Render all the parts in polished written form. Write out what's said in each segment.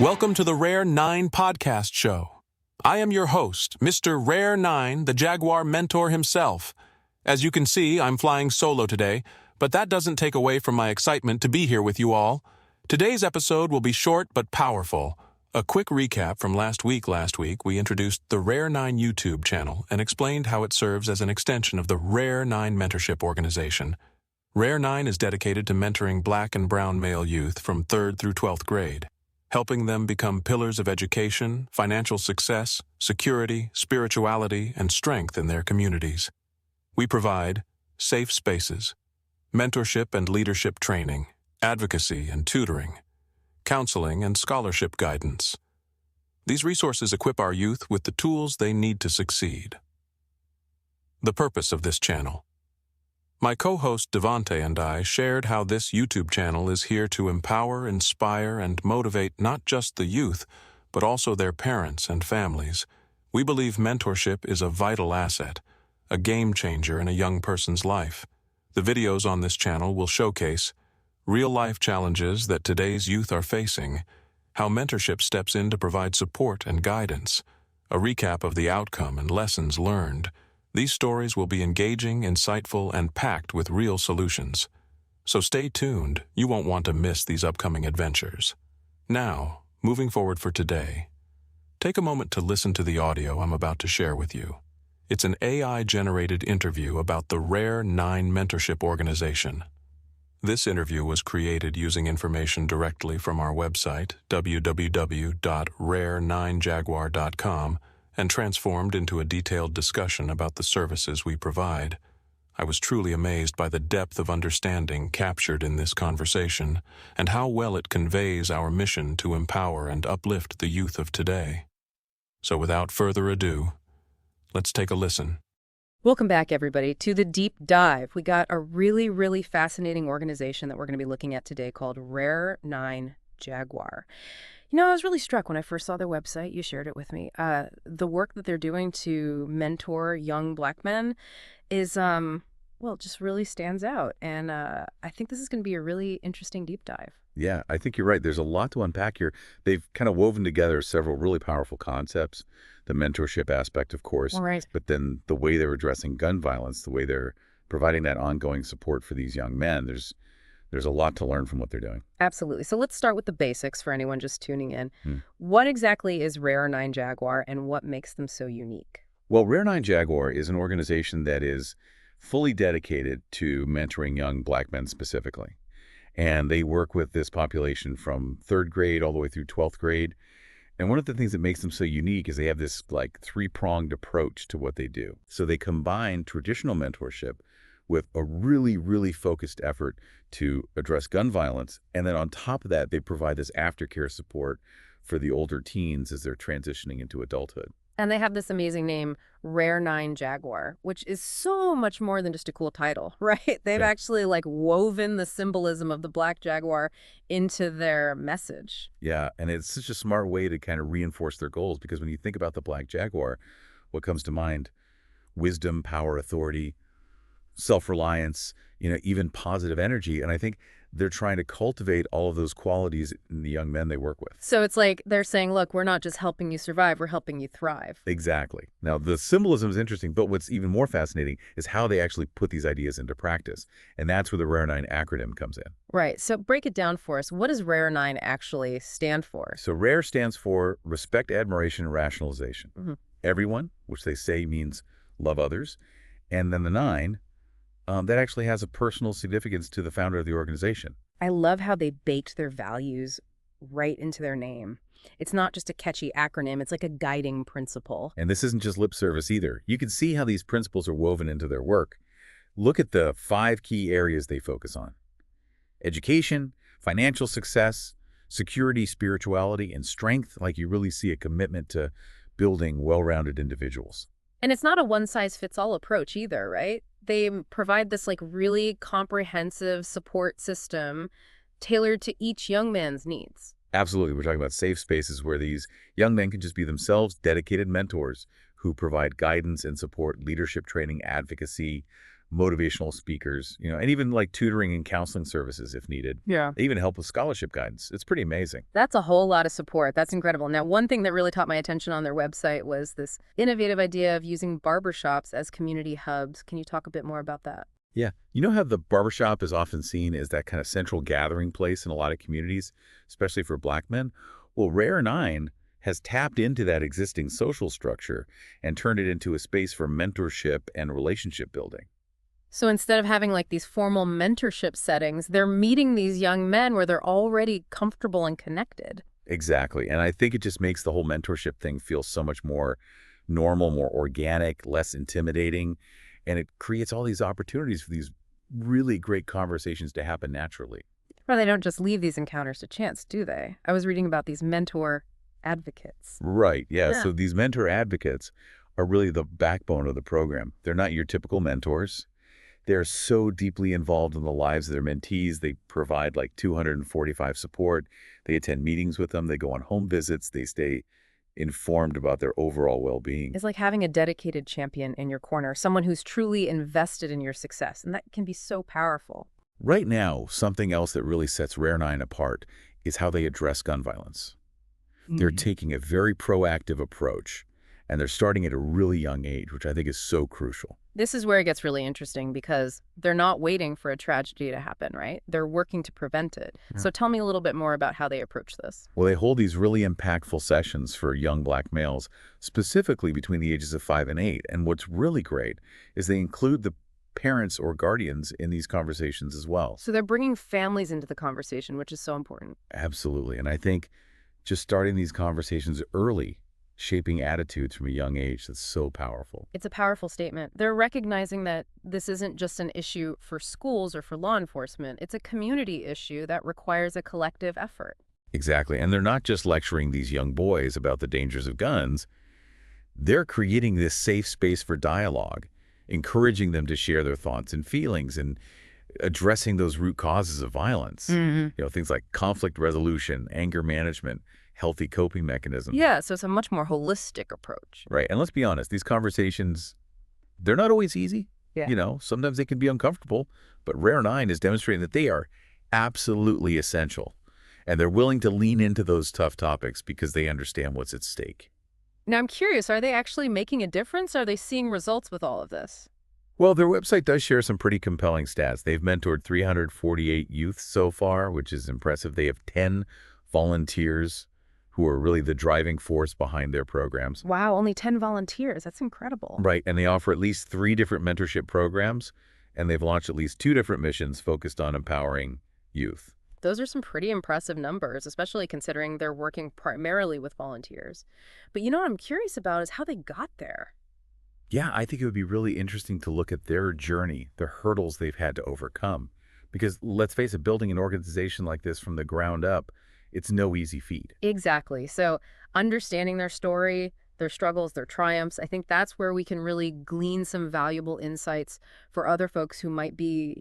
Welcome to the Rare-9 podcast show. I am your host, Mr. Rare-9, the Jaguar Mentor himself. As you can see, I'm flying solo today, but that doesn't take away from my excitement to be here with you all. Today's episode will be short but powerful. A quick recap from last week, we introduced the Rare-9 YouTube channel and explained how it serves as an extension of the Rare-9 Mentorship Organization. Rare-9 is dedicated to mentoring Black and brown male youth from 3rd through 12th grade, helping them become pillars of education, financial success, security, spirituality, and strength in their communities. We provide safe spaces, mentorship and leadership training, advocacy and tutoring, counseling and scholarship guidance. These resources equip our youth with the tools they need to succeed. The purpose of this channel. My co-host Devante and I shared how this YouTube channel is here to empower, inspire, and motivate not just the youth, but also their parents and families. We believe mentorship is a vital asset, a game changer in a young person's life. The videos on this channel will showcase real-life challenges that today's youth are facing, how mentorship steps in to provide support and guidance, a recap of the outcome and lessons learned. These stories will be engaging, insightful, and packed with real solutions. So stay tuned, you won't want to miss these upcoming adventures. Now, moving forward for today, take a moment to listen to the audio I'm about to share with you. It's an AI-generated interview about the Rare-9 Mentorship Organization. This interview was created using information directly from our website, www.rare9jaguar.com, and transformed into a detailed discussion about the services we provide. I was truly amazed by the depth of understanding captured in this conversation and how well it conveys our mission to empower and uplift the youth of today. So without further ado, let's take a listen. Welcome back, everybody, to the deep dive. We got a really fascinating organization that we're going to be looking at today called Rare-9 Jaguar. You know, I was really struck when I first saw their website. You shared it with me. The work that they're doing to mentor young Black men is, just really stands out. And I think this is going to be a really interesting deep dive. Yeah, I think you're right. There's a lot to unpack here. They've kind of woven together several really powerful concepts. The mentorship aspect, of course, All right. but then the way they're addressing gun violence, the way they're providing that ongoing support for these young men. There's a lot to learn from what they're doing. Absolutely. So let's start with the basics for anyone just tuning in. What exactly is Rare-9 Jaguar and what makes them so unique? Well, Rare-9 Jaguar is an organization that is fully dedicated to mentoring young Black men specifically. And they work with this population from 3rd grade all the way through 12th grade. And one of the things that makes them so unique is they have this like 3-pronged approach to what they do. So they combine traditional mentorship with a really focused effort to address gun violence. And then on top of that, they provide this aftercare support for the older teens as they're transitioning into adulthood. And they have this amazing name, Rare-9 Jaguar, which is so much more than just a cool title, right? They've actually like woven the symbolism of the Black Jaguar into their message. Yeah, and it's such a smart way to kind of reinforce their goals, because when you think about the Black Jaguar, what comes to mind? Wisdom, power, authority, self-reliance, even positive energy. And I think they're trying to cultivate all of those qualities in the young men they work with. So it's like they're saying, look, we're not just helping you survive, we're helping you thrive. Exactly. Now, the symbolism is interesting, but what's even more fascinating is how they actually put these ideas into practice. And that's where the Rare-9 acronym comes in. Right. So break it down for us. What does Rare-9 actually stand for? So RARE stands for Respect, Admiration, and Rationalization. Everyone, which they say means love others. And then the 9, that actually has a personal significance to the founder of the organization. I love how they baked their values right into their name. It's not just a catchy acronym, it's like a guiding principle. And this isn't just lip service either. You can see how these principles are woven into their work. Look at the 5 key areas they focus on: education, financial success, security, spirituality, and strength. Like, you really see a commitment to building well-rounded individuals. And it's not a one-size-fits-all approach either, right? They provide this like really comprehensive support system tailored to each young man's needs. Absolutely. We're talking about safe spaces where these young men can just be themselves, dedicated mentors who provide guidance and support, leadership training, advocacy, motivational speakers, and even like tutoring and counseling services if needed. Yeah. They even help with scholarship guidance. It's pretty amazing. That's a whole lot of support. That's incredible. Now, one thing that really caught my attention on their website was this innovative idea of using barbershops as community hubs. Can you talk a bit more about that? Yeah. You know how the barbershop is often seen as that kind of central gathering place in a lot of communities, especially for Black men? Well, Rare-9 has tapped into that existing social structure and turned it into a space for mentorship and relationship building. So instead of having like these formal mentorship settings, they're meeting these young men where they're already comfortable and connected. Exactly. And I think it just makes the whole mentorship thing feel so much more normal, more organic, less intimidating. And it creates all these opportunities for these really great conversations to happen naturally. Well, they don't just leave these encounters to chance, do they? I was reading about these mentor advocates. Right. Yeah. Yeah. So these mentor advocates are really the backbone of the program. They're not your typical mentors. They're so deeply involved in the lives of their mentees. They provide like 245 support. They attend meetings with them. They go on home visits. They stay informed about their overall well-being. It's like having a dedicated champion in your corner, someone who's truly invested in your success, and that can be so powerful. Right now, something else that really sets Rare-9 apart is how they address gun violence. They're taking a very proactive approach, and they're starting at a really young age, which I think is so crucial. This is where it gets really interesting because they're not waiting for a tragedy to happen, right? They're working to prevent it. Yeah. So tell me a little bit more about how they approach this. Well, they hold these really impactful sessions for young Black males, specifically between the ages of 5 and 8. And what's really great is they include the parents or guardians in these conversations as well. So they're bringing families into the conversation, which is so important. Absolutely. And I think just starting these conversations early, shaping attitudes from a young age, that's so powerful. It's a powerful statement. They're recognizing that this isn't just an issue for schools or for law enforcement. It's a community issue that requires a collective effort. Exactly. And they're not just lecturing these young boys about the dangers of guns. They're creating this safe space for dialogue, encouraging them to share their thoughts and feelings and addressing those root causes of violence. Things like conflict resolution, anger management, healthy coping mechanisms. Yeah, so it's a much more holistic approach. Right. And let's be honest, these conversations, they're not always easy. Yeah. Sometimes they can be uncomfortable, but Rare-9 is demonstrating that they are absolutely essential. And they're willing to lean into those tough topics because they understand what's at stake. Now, I'm curious, are they actually making a difference? Are they seeing results with all of this? Well, their website does share some pretty compelling stats. They've mentored 348 youth so far, which is impressive. They have 10 volunteers who are really the driving force behind their programs. Wow, only 10 volunteers. That's incredible. Right, and they offer at least 3 different mentorship programs, and they've launched at least 2 different missions focused on empowering youth. Those are some pretty impressive numbers, especially considering they're working primarily with volunteers. But what I'm curious about is how they got there. Yeah, I think it would be really interesting to look at their journey, the hurdles they've had to overcome. Because let's face it, building an organization like this from the ground up, it's no easy feat. Exactly. So understanding their story, their struggles, their triumphs, I think that's where we can really glean some valuable insights for other folks who might be,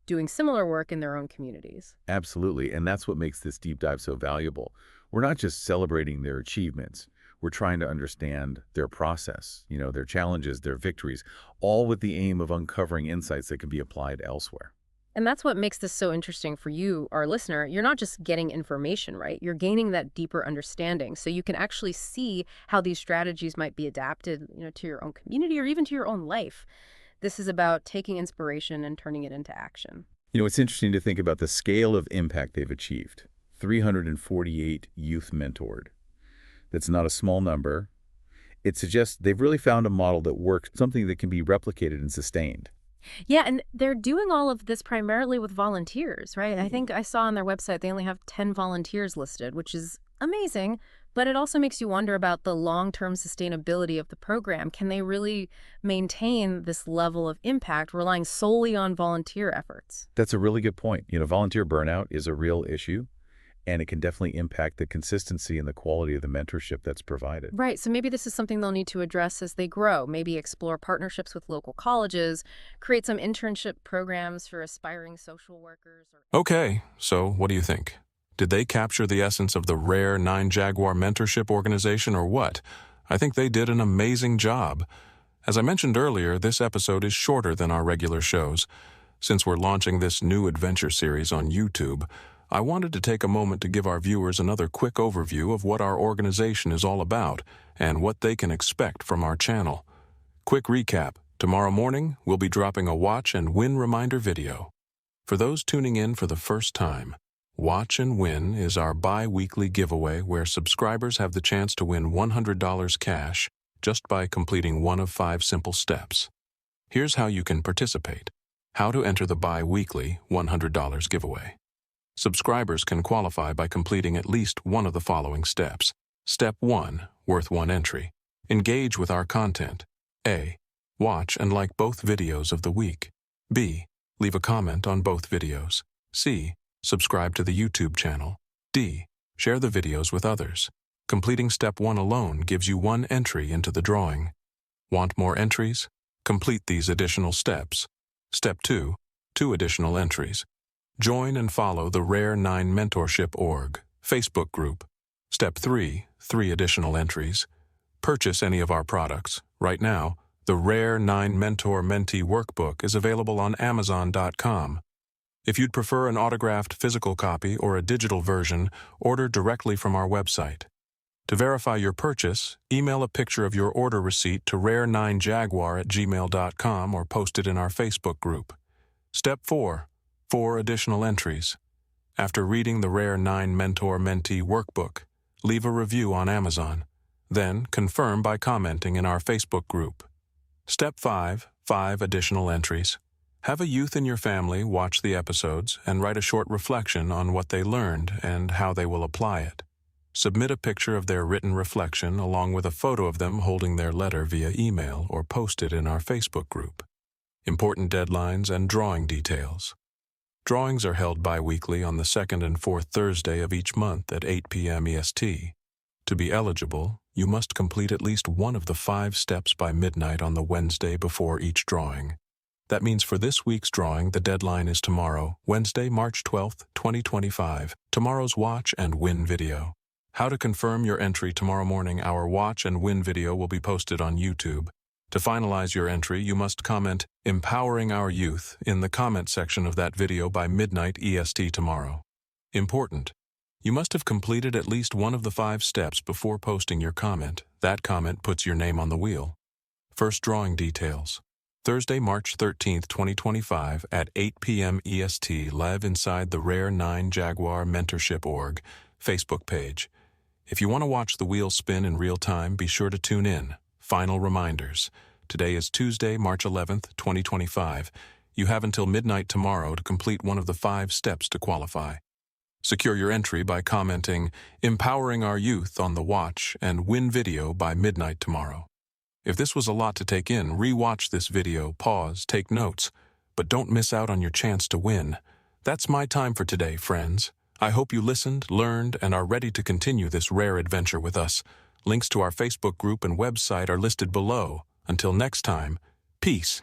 doing similar work in their own communities. Absolutely, and that's what makes this deep dive so valuable. We're not just celebrating their achievements. We're trying to understand their process, their challenges, their victories, all with the aim of uncovering insights that can be applied elsewhere. And that's what makes this so interesting for you, our listener. You're not just getting information, right? You're gaining that deeper understanding so you can actually see how these strategies might be adapted, to your own community or even to your own life. This is about taking inspiration and turning it into action. It's interesting to think about the scale of impact they've achieved. 348 youth mentored. That's not a small number. It suggests they've really found a model that works, something that can be replicated and sustained. Yeah, and they're doing all of this primarily with volunteers, right? I think I saw on their website they only have 10 volunteers listed, which is amazing, but it also makes you wonder about the long-term sustainability of the program. Can they really maintain this level of impact relying solely on volunteer efforts? That's a really good point. Volunteer burnout is a real issue, and it can definitely impact the consistency and the quality of the mentorship that's provided. Right, so maybe this is something they'll need to address as they grow. Maybe explore partnerships with local colleges, create some internship programs for aspiring social workers. Okay, so what do you think? Did they capture the essence of the Rare-9 Jaguar Mentorship Organization or what? I think they did an amazing job. As I mentioned earlier, this episode is shorter than our regular shows. Since we're launching this new adventure series on YouTube, I wanted to take a moment to give our viewers another quick overview of what our organization is all about and what they can expect from our channel. Quick recap: tomorrow morning, we'll be dropping a watch and win reminder video. For those tuning in for the first time, Watch and Win is our bi-weekly giveaway where subscribers have the chance to win $100 cash just by completing one of 5 simple steps. Here's how you can participate. How to enter the bi-weekly $100 giveaway. Subscribers can qualify by completing at least one of the following steps. Step 1, worth 1 entry. Engage with our content. A. Watch and like both videos of the week. B. Leave a comment on both videos. C. Subscribe to the YouTube channel. D. Share the videos with others. Completing Step 1 alone gives you 1 entry into the drawing. Want more entries? Complete these additional steps. Step 2, 2 additional entries. Join and follow the Rare-9 Mentorship Org Facebook group. Step 3, 3 additional entries. Purchase any of our products. Right now, the Rare-9 Mentor-Mentee Workbook is available on Amazon.com. If you'd prefer an autographed physical copy or a digital version, order directly from our website. To verify your purchase, email a picture of your order receipt to rare9jaguar@gmail.com or post it in our Facebook group. Step 4, 4 additional entries. After reading the Rare-9 Mentor-Mentee Workbook, leave a review on Amazon. Then, confirm by commenting in our Facebook group. Step 5, 5 additional entries. Have a youth in your family watch the episodes and write a short reflection on what they learned and how they will apply it. Submit a picture of their written reflection along with a photo of them holding their letter via email or post it in our Facebook group. Important deadlines and drawing details. Drawings are held bi-weekly on the 2nd and 4th Thursday of each month at 8 p.m. EST. To be eligible, you must complete at least one of the 5 steps by midnight on the Wednesday before each drawing. That means for this week's drawing, the deadline is tomorrow, Wednesday, March 12th, 2025, tomorrow's Watch and Win video. How to confirm your entry tomorrow morning, our Watch and Win video will be posted on YouTube. To finalize your entry, you must comment "Empowering Our Youth" in the comment section of that video by midnight EST tomorrow. Important: you must have completed at least one of the 5 steps before posting your comment. That comment puts your name on the wheel. First drawing details. Thursday, March 13th, 2025 at 8 p.m. EST, live inside the Rare-9 Jaguar Mentorship Org Facebook page. If you want to watch the wheel spin in real time, be sure to tune in. Final reminders. Today is Tuesday, March 11th, 2025. You have until midnight tomorrow to complete one of the 5 steps to qualify. Secure your entry by commenting "Empowering Our Youth" on the Watch and Win video by midnight tomorrow. If this was a lot to take in, re-watch this video, pause, take notes, but don't miss out on your chance to win. That's my time for today, friends. I hope you listened, learned, and are ready to continue this rare adventure with us. Links to our Facebook group and website are listed below. Until next time, peace.